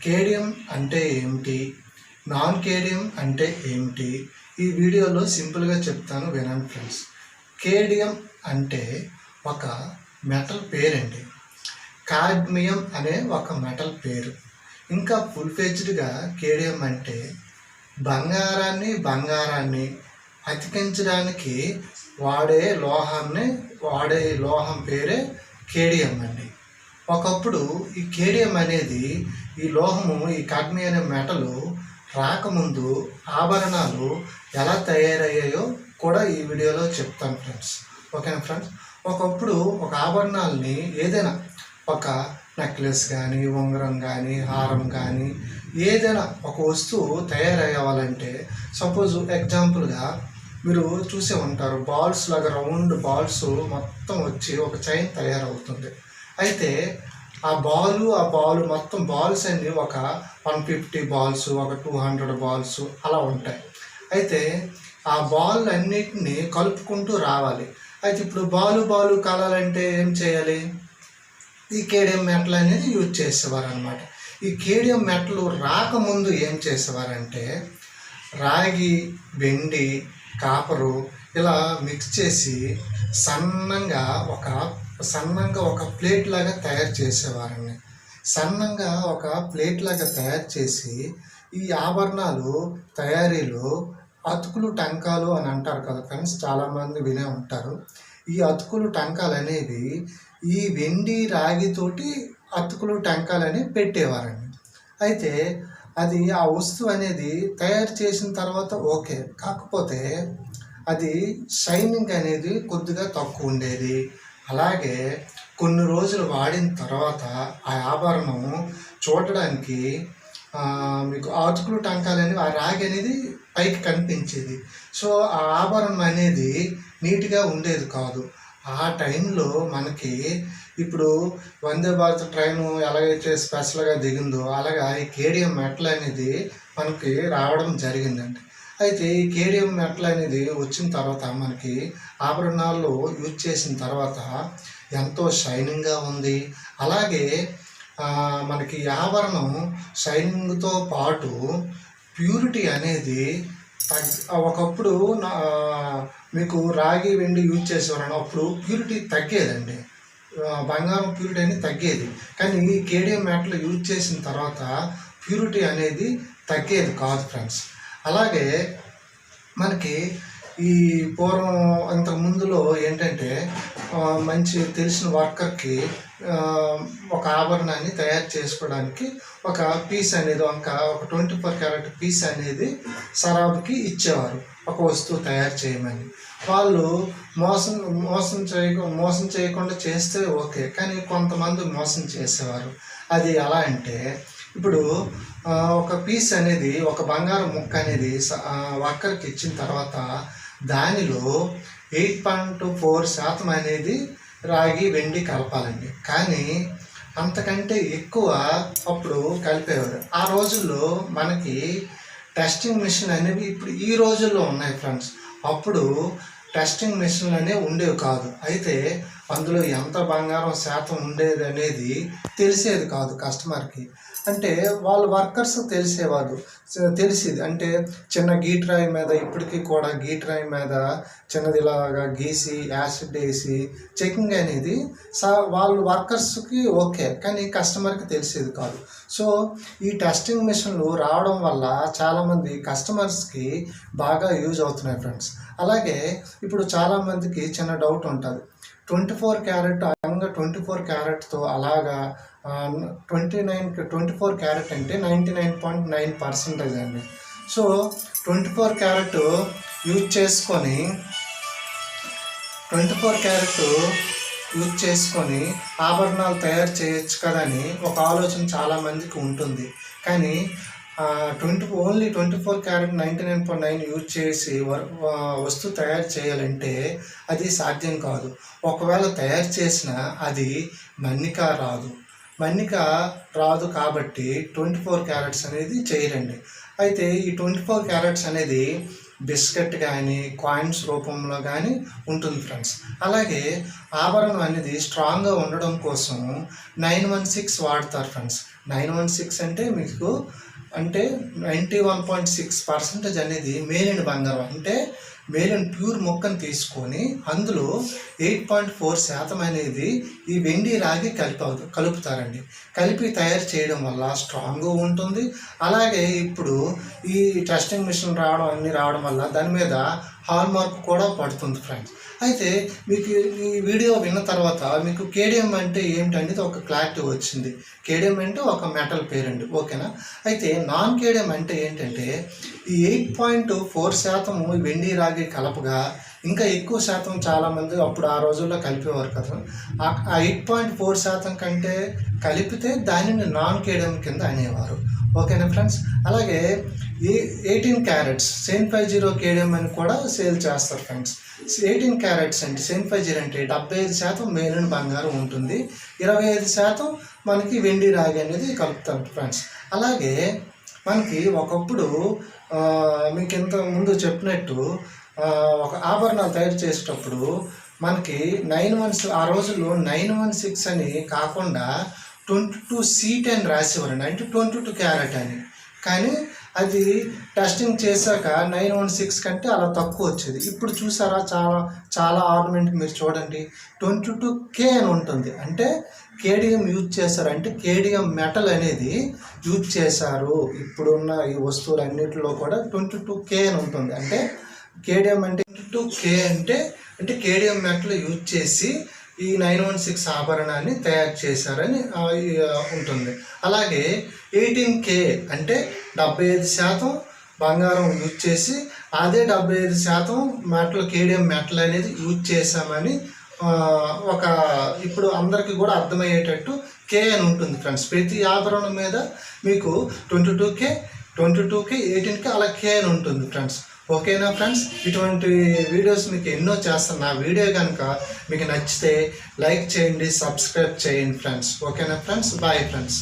KDM అంటే ఏమిటి, non KDM అంటే ఏమిటి, ఈ వీడియోలో సింపుల్గా చెప్తాను వినండి ఫ్రెండ్స్. కేడియం అంటే ఒక మెటల్ పేరండి. కాడ్మియం అనే ఒక మెటల్ పేరు. ఇంకా ఫుల్ ఫెజ్డ్గా కేడియం అంటే బంగారాన్ని అతికించడానికి వాడే లోహం పేరే కేడియం అండి. ఒకప్పుడు ఈ కేడియం అనేది ఈ లోహము, ఈ కాడ్మియం అనే మెటల్ రాకముందు ఆభరణాలు ఎలా తయారయ్యాయో కూడా ఈ వీడియోలో చెప్తాను ఫ్రెండ్స్. ఓకేనా ఫ్రెండ్స్? ఒకప్పుడు ఒక ఆభరణాలని ఏదైనా ఒక నెక్లెస్ కానీ, ఉంగరం కానీ, హారం కానీ ఏదైనా ఒక వస్తువు తయారయ్యాలంటే సపోజ్ ఎగ్జాంపుల్గా మీరు చూసే ఉంటారు, బాల్స్ లాగా రౌండ్ బాల్స్ మొత్తం వచ్చి ఒక చైన్ తయారవుతుంది. అయితే ఆ బాల్ మొత్తం బాల్స్ అన్ని ఒక 150 బాల్స్, ఒక 200 బాల్స్ అలా ఉంటాయి. అయితే ఆ బాల్ అన్నిటిని కలుపుకుంటూ రావాలి. అయితే ఇప్పుడు బాలు కాలాలంటే ఏం చేయాలి? ఈ కేడియం మెటల్ అనేది యూజ్ చేసేవారు అనమాట. ఈ కేడియం మెటల్ రాకముందు ఏం చేసేవారంటే రాగి, వెండి, కాపరు ఇలా మిక్స్ చేసి సన్నంగా ఒక ప్లేట్ లాగా తయారు చేసేవారండి. సన్నంగా ఒక ప్లేట్ లాగా తయారు చేసి ఈ ఆభరణాలు తయారీలో అతుకులు టంకాలు అని అంటారు కదా ఫ్రెండ్స్, చాలామంది వినే ఉంటారు. ఈ అతుకులు టంకాలు అనేవి ఈ వెండి రాగితోటి అతుకులు టంకాలని పెట్టేవారండి. అయితే అది ఆ వస్తువు అనేది తయారు చేసిన తర్వాత ఓకే, కాకపోతే అది షైనింగ్ అనేది కొద్దిగా తక్కువ ఉండేది. అలాగే కొన్ని రోజులు వాడిన తర్వాత ఆ ఆభరణం చూడడానికి మీకు అతుకులు టంకాలని ఆ రాగి అనేది పైకి కనిపించేది. సో ఆ ఆభరణం అనేది నీట్గా ఉండేది కాదు. ఆ టైంలో మనకి ఇప్పుడు వందే భారత్ ట్రైన్ ఎలాగైతే స్పెషల్గా దిగిందో అలాగా ఈ కేడియం మెటల్ అనేది మనకి రావడం జరిగిందండి. అయితే ఈ కేడియం మెటల్ అనేది వచ్చిన తర్వాత మనకి ఆభరణాల్లో యూజ్ చేసిన తర్వాత ఎంతో షైనింగ్గా ఉంది. అలాగే మనకి ఆభరణం షైనింగ్తో పాటు ప్యూరిటీ అనేది ఒకప్పుడు మీకు రాగి, వెండి యూజ్ చేసేవారు, అప్పుడు ప్యూరిటీ తగ్గేదండి, బంగారం ప్యూరిటీ అనేది తగ్గేది. కానీ ఈ కేడియం మెటల్ యూజ్ చేసిన తర్వాత ప్యూరిటీ అనేది తగ్గేది కాదు ఫ్రెండ్స్. అలాగే మనకి ఈ పూర్వం ఇంతకు ముందులో ఏంటంటే మంచి తెలిసిన వర్కర్కి ఒక ఆభరణాన్ని తయారు చేసుకోవడానికి ఒక పీస్ అనేది ఒక 24 క్యారెట్ పీస్ అనేది సరాబుకి ఇచ్చేవారు, ఒక వస్తువు తయారు చేయమని. వాళ్ళు మోసం చేయకుండా చేస్తే ఓకే, కానీ కొంతమంది మోసం చేసేవారు. అది ఎలా అంటే ఇప్పుడు ఒక పీస్ అనేది, ఒక బంగారం ముక్క అనేది వర్కర్కి ఇచ్చిన తర్వాత దానిలో 8.4% అనేది రాగి, వెండి కలపాలండి. కానీ అంతకంటే ఎక్కువ అప్పుడు కలిపేవారు. ఆ రోజుల్లో మనకి టెస్టింగ్ మిషన్ అనేవి ఇప్పుడు ఈ రోజుల్లో ఉన్నాయి ఫ్రెండ్స్. అప్పుడు టెస్టింగ్ మిషన్లు అనేవి ఉండేవి కాదు. అయితే అందులో ఎంత బంగారం శాతం ఉండేది అనేది తెలిసేది కాదు కస్టమర్కి. అంటే వాళ్ళ వర్కర్స్ తెలిసేది అంటే చిన్న గీట్రాయి మీద, ఇప్పటికీ కూడా గీట్రాయి మీద చిన్నది ఇలాగా గీసి యాసిడ్ వేసి చెకింగ్ అనేది వాళ్ళ వర్కర్స్కి ఓకే, కానీ కస్టమర్కి తెలిసేది కాదు. సో ఈ టెస్టింగ్ మిషన్లు రావడం వల్ల చాలామంది కస్టమర్స్కి బాగా యూజ్ అవుతున్నాయి ఫ్రెండ్స్. అలాగే ఇప్పుడు చాలామందికి చిన్న డౌట్ ఉంటుంది, 24 క్యారెట్ అనగా 24 క్యారెట్తో అలాగా 24 క్యారెట్ అంటే 99.9% అండి. సో 24 క్యారెట్ యూజ్ చేసుకొని 24 క్యారెట్ యూజ్ చేసుకొని ఆభరణాలు తయారు చేయొచ్చు కదా అని ఒక ఆలోచన చాలామందికి ఉంటుంది. కానీ ఓన్లీ 24 క్యారెట్ 99.9 యూజ్ చేసి వస్తువు తయారు చేయాలంటే అది సాధ్యం కాదు. ఒకవేళ తయారు చేసినా అది మన్నిక రాదు కాబట్టి 24 క్యారెట్స్ అనేది చేయరండి. అయితే ఈ 24 క్యారెట్స్ అనేది బిస్కెట్ కానీ కాయిన్స్ రూపంలో కానీ ఉంటుంది ఫ్రెండ్స్. అలాగే ఆభరణం అనేది స్ట్రాంగ్గా ఉండడం కోసం 916 వాడతారు ఫ్రెండ్స్. 916 అంటే మీకు అంటే 91.6% అనేది మేలిన బంగారం. అంటే మేలిన ప్యూర్ మొక్కను తీసుకొని అందులో 8.4% అనేది ఈ వెండి రాగి కలుపుతారండి. కలిపి తయారు చేయడం వల్ల స్ట్రాంగ్గా ఉంటుంది. అలాగే ఇప్పుడు ఈ టెస్టింగ్ మిషన్ అన్నీ రావడం వల్ల దాని మీద హాల్ మార్క్ కూడా పడుతుంది ఫ్రెండ్స్. అయితే మీకు ఈ వీడియో విన్న తర్వాత మీకు కేడియం అంటే ఏమిటనేది ఒక క్లారిటీ వచ్చింది. కేడియం అంటే ఒక మెటల్ పేరండి, ఓకేనా. అయితే నాన్ కేడియం అంటే ఏంటంటే ఈ 8.4% వెండి రాగి కలపగా ఇంకా ఎక్కువ శాతం చాలామంది అప్పుడు ఆ రోజుల్లో కలిపేవారు కదా. ఆ 8.4% కంటే కలిపితే దానిని నాన్ కేడియం కింద అనేవారు, ఓకేనా ఫ్రెండ్స్. అలాగే ఈ 18 క్యారెట్స్ 750 కేడియం అని కూడా సేల్ చేస్తారు ఫ్రెండ్స్. 18 క్యారెట్స్ అంటే 750 అంటే 75% మేలిన బంగారం ఉంటుంది, 25% మనకి వెండి రాగి అనేది కలుపుతారు ఫ్రెండ్స్. అలాగే మనకి ఒకప్పుడు మీకు ఇంత ముందు చెప్పినట్టు ఒక ఆభరణాలు తయారు చేసేటప్పుడు మనకి 916 ఆ రోజుల్లో 916 అని కాకుండా 22C10 రాసేవారండి, అంటే 22 క్యారెట్ అని. కానీ అది టెస్టింగ్ చేశాక 916 కంటే అలా తక్కువ వచ్చేది. ఇప్పుడు చూసారా చాలా ఆర్నమెంట్ మీరు చూడండి 22K అని ఉంటుంది. అంటే కేడియం యూజ్ చేశారు, అంటే కేడియం మెటల్ అనేది యూజ్ చేశారు. ఇప్పుడున్న ఈ వస్తువులన్నిటిలో కూడా 22K అని ఉంటుంది. అంటే కేడియం అంటే 22K అంటే కేడియం మెటల్ యూజ్ చేసి ఈ 916 ఆభరణాన్ని తయారు చేశారని ఉంటుంది. అలాగే 18K అంటే 75% బంగారం యూజ్ చేసి అదే 75% మెటల్ కేడియం మెటల్ అనేది యూజ్ చేశామని ఒక ఇప్పుడు అందరికీ కూడా అర్థమయ్యేటట్టు K అని ఉంటుంది ఫ్రెండ్స్. ప్రతి ఆభరణం మీద మీకు 22K 18K అలా K అని ఉంటుంది ఫ్రెండ్స్, ఓకేనా ఫ్రెండ్స్. ఇటువంటి వీడియోస్ మీకు ఎన్నో చేస్తాను. నా వీడియో కనుక మీకు నచ్చితే లైక్ చేయండి, సబ్స్క్రైబ్ చేయండి ఫ్రెండ్స్, ఓకేనా ఫ్రెండ్స్. Bye friends.